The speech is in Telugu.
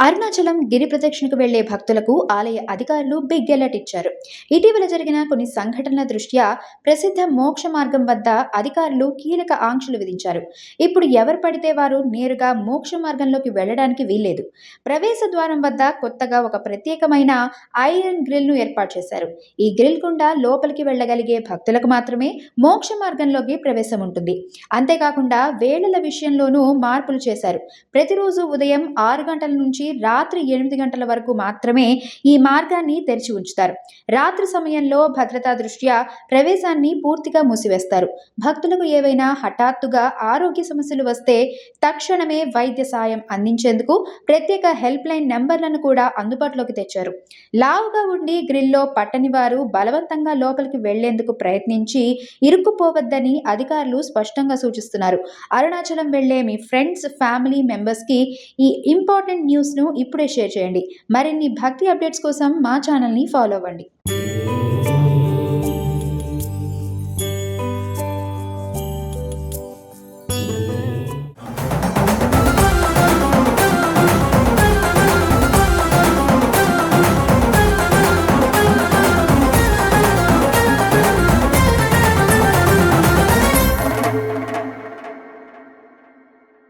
అరుణాచలం గిరి ప్రదక్షిణకు వెళ్లే భక్తులకు ఆలయ అధికారులు బిగ్ అలర్ట్ ఇచ్చారు. ఇటీవల జరిగిన కొన్ని సంఘటనల దృష్ట్యా ప్రసిద్ధ మోక్ష మార్గం వద్ద అధికారులు కీలక ఆంక్షలు విధించారు. ఇప్పుడు ఎవరు పడితే వారు నేరుగా మోక్ష మార్గంలోకి వెళ్లడానికి వీల్లేదు. ప్రవేశ ద్వారం వద్ద కొత్తగా ఒక ప్రత్యేకమైన ఐరన్ గ్రిల్ ను ఏర్పాటు చేశారు. ఈ గ్రిల్ గుండా లోపలికి వెళ్లగలిగే భక్తులకు మాత్రమే మోక్ష మార్గంలోకి ప్రవేశం ఉంటుంది. అంతేకాకుండా వేళల విషయంలోనూ మార్పులు చేశారు. ప్రతిరోజు ఉదయం 6 గంటల నుంచి రాత్రి 8 గంటల వరకు మాత్రమే ఈ మార్గాన్ని తెరిచి ఉంచుతారు. రాత్రి సమయంలో భద్రతా దృష్ట్యా ప్రవేశాన్ని పూర్తిగా మూసివేస్తారు. భక్తులకు ఏవైనా హఠాత్తుగా ఆరోగ్య సమస్యలు వస్తే తక్షణమే వైద్య సాయం అందించేందుకు ప్రత్యేక హెల్ప్ లైన్ నెంబర్లను కూడా అందుబాటులోకి తెచ్చారు. లావుగా ఉండి గ్రిల్లో పట్టని వారు బలవంతంగా లోపలికి వెళ్లేందుకు ప్రయత్నించి ఇరుక్కుపోవద్దని అధికారులు స్పష్టంగా సూచిస్తున్నారు. అరుణాచలం వెళ్లే మీ ఫ్రెండ్స్, ఫ్యామిలీ మెంబర్స్కి ఈ ఇంపార్టెంట్ న్యూస్ను ఇప్పుడే షేర్ చేయండి. మరిన్ని భక్తి అప్డేట్స్ కోసం మా ఛానల్ని ఫాలో అవ్వండి.